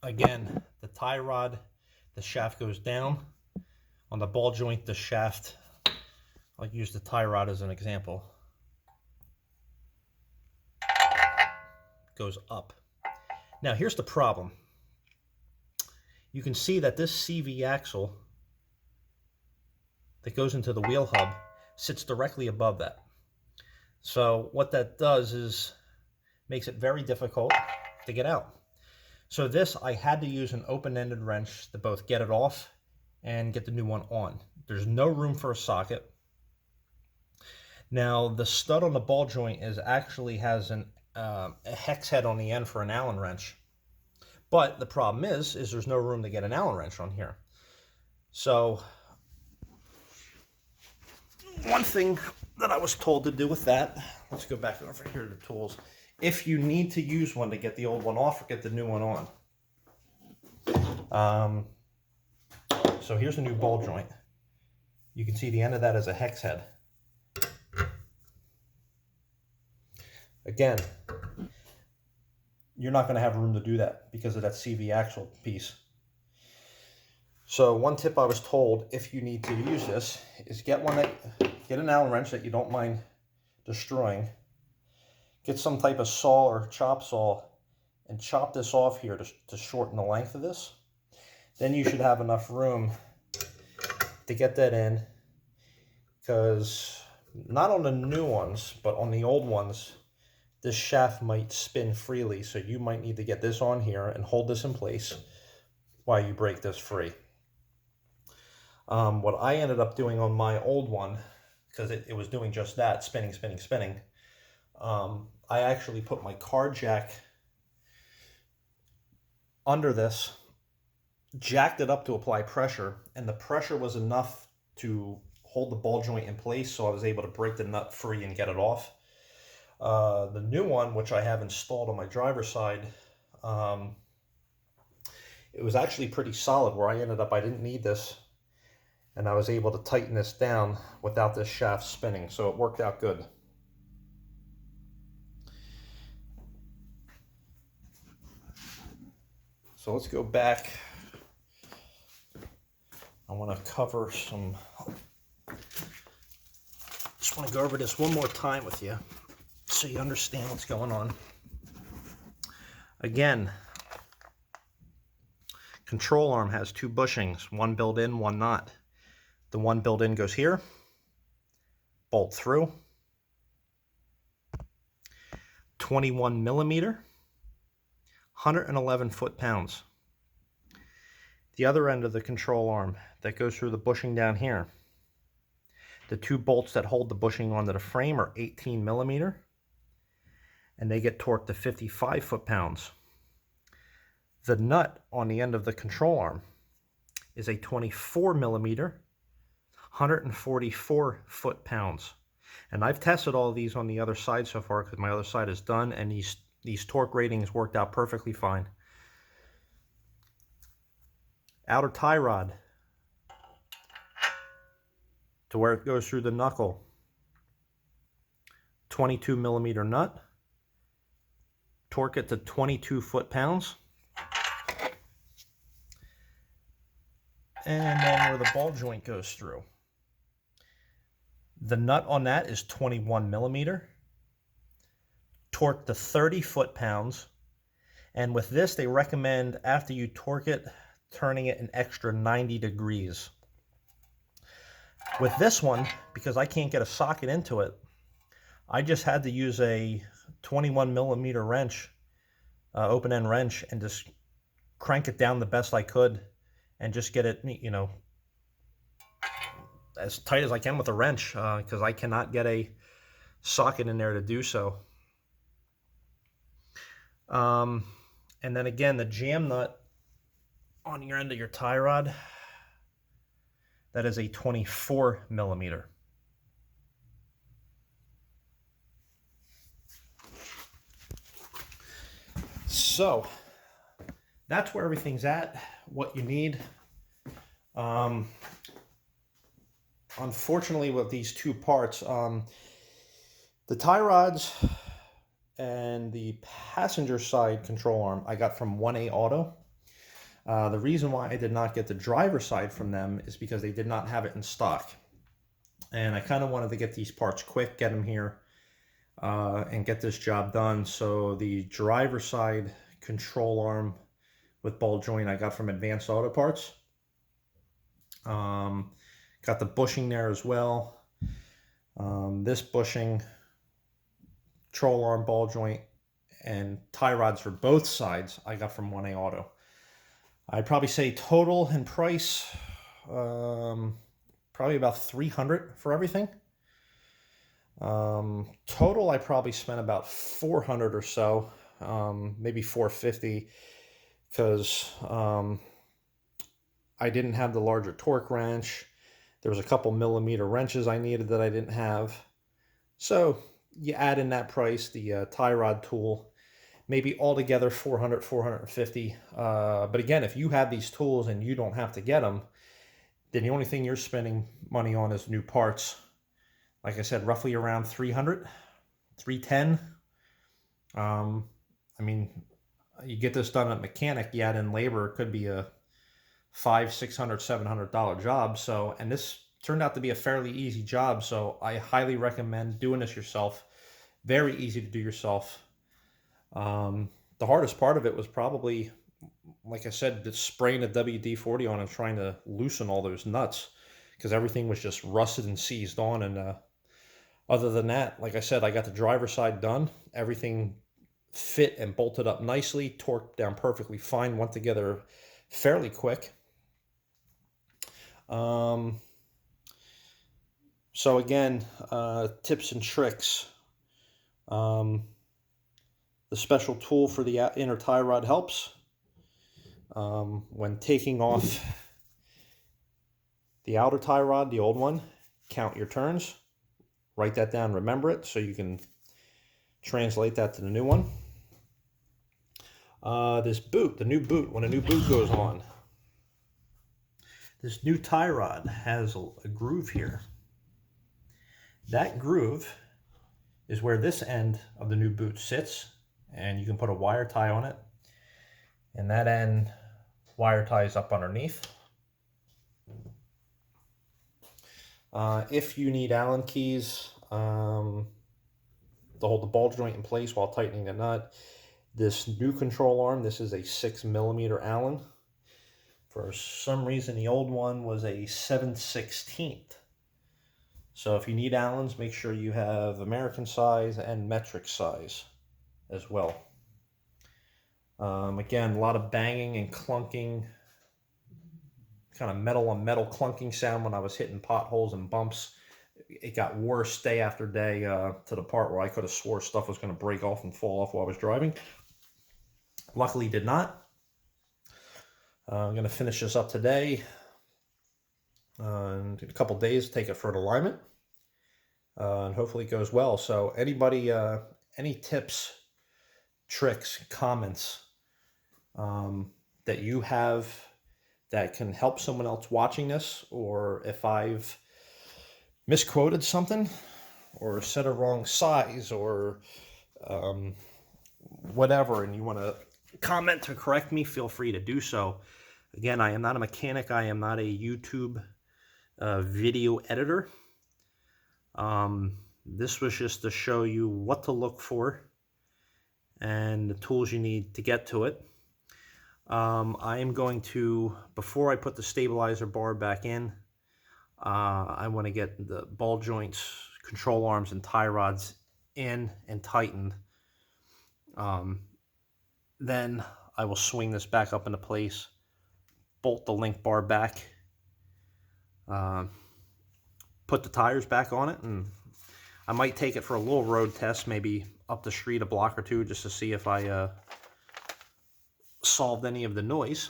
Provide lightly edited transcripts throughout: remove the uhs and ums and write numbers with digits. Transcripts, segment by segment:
Again, the tie rod, the shaft goes down. On the ball joint, the shaft, I'll use the tie rod as an example, goes up. Now here's the problem. You can see that this CV axle that goes into the wheel hub sits directly above that. So what that does is makes it very difficult to get out. So this, I had to use an open-ended wrench to both get it off and get the new one on. There's no room for a socket. Now the stud on the ball joint actually has a hex head on the end for an Allen wrench. But the problem is there's no room to get an Allen wrench on here. So one thing that I was told to do with that, let's go back over here to the tools. If you need to use one to get the old one off or get the new one on. So here's the new ball joint. You can see the end of that as a hex head. Again, you're not going to have room to do that because of that CV axle piece. So one tip I was told, if you need to use this, is get an Allen wrench that you don't mind destroying. Get some type of saw or chop saw and chop this off here to shorten the length of this. Then you should have enough room to get that in, because not on the new ones, but on the old ones, this shaft might spin freely, so you might need to get this on here and hold this in place while you break this free. What I ended up doing on my old one, because it was doing just that, spinning, I actually put my car jack under this, jacked it up to apply pressure, and the pressure was enough to hold the ball joint in place, so I was able to break the nut free and get it off. The new one, which I have installed on my driver's side, it was actually pretty solid, where I didn't need this, and I was able to tighten this down without this shaft spinning, so it worked out good. So let's go back. I want to cover some, just want to go over this one more time with you so you understand what's going on. Again, control arm has two bushings, one built in, one not. The one built in goes here, bolt through, 21 millimeter, 111 foot-pounds. The other end of the control arm that goes through the bushing down here, the two bolts that hold the bushing onto the frame are 18 millimeter, and they get torqued to 55 foot-pounds. The nut on the end of the control arm is a 24 millimeter, 144 foot-pounds. And I've tested all of these on the other side so far, because my other side is done, and these torque ratings worked out perfectly fine. Outer tie rod to where it goes through the knuckle, 22 millimeter nut, torque it to 22 foot-pounds. And then where the ball joint goes through, the nut on that is 21 millimeter, torque to 30 foot-pounds. And with this, they recommend, after you torque it, turning it an extra 90 degrees. With this one, because I can't get a socket into it, I just had to use a 21 millimeter wrench, open-end wrench, and just crank it down the best I could and just get it, you know, as tight as I can with a wrench, because I cannot get a socket in there to do so. And then again, the jam nut on your end of your tie rod, that is a 24 millimeter. So that's where everything's at, what you need. Unfortunately, with these two parts, the tie rods and the passenger side control arm I got from 1A Auto. The reason why I did not get the driver side from them is because they did not have it in stock. And I kind of wanted to get these parts quick, get them here, and get this job done. So the driver side control arm with ball joint I got from Advanced Auto Parts. Got the bushing there as well. This bushing, control arm, ball joint, and tie rods for both sides I got from 1A Auto. I'd probably say total in price, probably about $300 for everything. Total I probably spent about $400 or so, maybe $450, because I didn't have the larger torque wrench. There was a couple millimeter wrenches I needed that I didn't have. So you add in that price, the tie rod tool, maybe altogether $400, $450. But again, if you have these tools and you don't have to get them, then the only thing you're spending money on is new parts. Like I said, roughly around $300, $310. I mean, you get this done at mechanic, you add in labor, it could be a $500, $600, $700 job. So, and this turned out to be a fairly easy job. So I highly recommend doing this yourself. Very easy to do yourself. The hardest part of it was probably, like I said, the spraying the WD-40 on and trying to loosen all those nuts, because everything was just rusted and seized on. And other than that, like I said, I got the driver's side done. Everything fit and bolted up nicely, torqued down perfectly fine, went together fairly quick. So again, tips and tricks. The special tool for the inner tie rod helps. When taking off the outer tie rod, the old one, count your turns. Write that down, remember it, so you can translate that to the new one. This boot, the new boot, when a new boot goes on, this new tie rod has a groove here. That groove is where this end of the new boot sits, and you can put a wire tie on it, and that end wire ties up underneath. If you need Allen keys to hold the ball joint in place while tightening the nut, this new control arm, this is a 6mm Allen. For some reason, the old one was a 7/16. So if you need Allens, make sure you have American size and metric size as well. Again, a lot of banging and clunking, kind of metal on metal clunking sound when I was hitting potholes and bumps. It got worse day after day to the part where I could have swore stuff was going to break off and fall off while I was driving. Luckily did not. I'm going to finish this up today. In a couple days, take it for an alignment. And hopefully it goes well. So anybody, any tips, tricks, comments that you have that can help someone else watching this, or if I've misquoted something or said a wrong size or whatever, and you want to comment to correct me, feel free to do so. Again, I am not a mechanic. I am not a YouTube video editor. This was just to show you what to look for and the tools you need to get to it. I am going to, before I put the stabilizer bar back in, I want to get the ball joints, control arms, and tie rods in and tightened. Then I will swing this back up into place, bolt the link bar back, put the tires back on it, and I might take it for a little road test, maybe up the street a block or two, just to see if I solved any of the noise.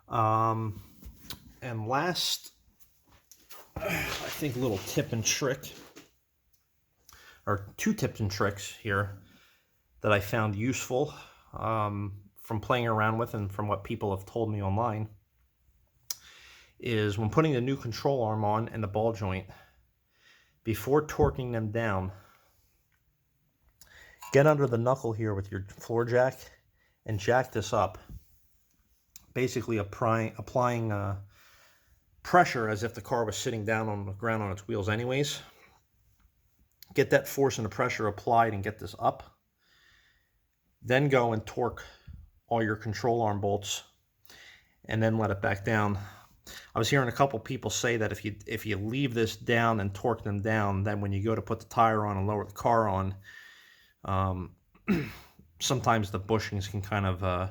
And last, I think, little tip and trick, or two tips and tricks here that I found useful from playing around with and from what people have told me online, is when putting the new control arm on and the ball joint, before torquing them down, get under the knuckle here with your floor jack and jack this up basically applying pressure as if the car was sitting down on the ground on its wheels anyways. Get that force and the pressure applied and get this up. Then go and torque all your control arm bolts and then let it back down. I was hearing a couple people say that if you leave this down and torque them down, then when you go to put the tire on and lower the car on, sometimes the bushings can kind of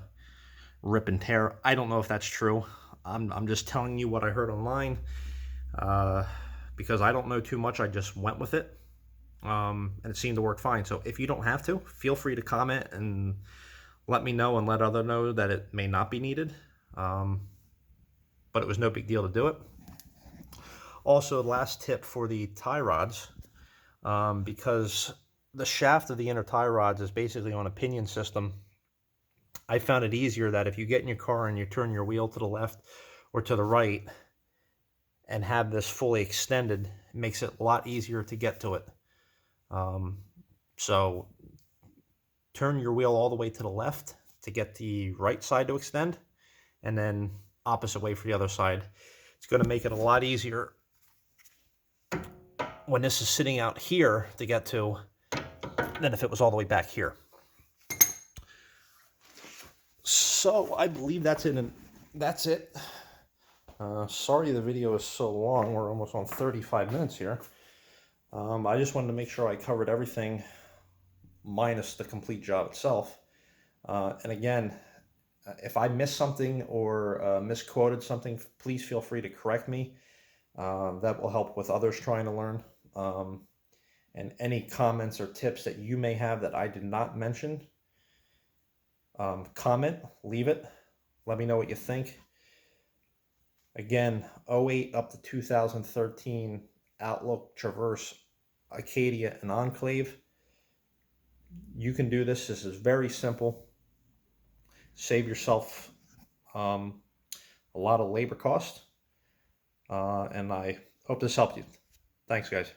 rip and tear. I don't know if that's true. I'm just telling you what I heard online because I don't know too much. I just went with it. And it seemed to work fine. So if you don't have to, feel free to comment and let me know and let others know that it may not be needed. But it was no big deal to do it. Also, last tip for the tie rods, because the shaft of the inner tie rods is basically on a pinion system, I found it easier that if you get in your car and you turn your wheel to the left or to the right and have this fully extended, it makes it a lot easier to get to it. So turn your wheel all the way to the left to get the right side to extend, and then opposite way for the other side. It's going to make it a lot easier when this is sitting out here to get to than if it was all the way back here. So I believe that's it. And that's it. Sorry the video is so long. We're almost on 35 minutes here. I just wanted to make sure I covered everything minus the complete job itself. And again, if I missed something or misquoted something, please feel free to correct me. That will help with others trying to learn. And any comments or tips that you may have that I did not mention, comment, leave it. Let me know what you think. Again, 08 up to 2013, Outlook, Traverse, Acadia, and Enclave. You can do this. This is very simple. Save yourself a lot of labor cost. And I hope this helped you. Thanks, guys.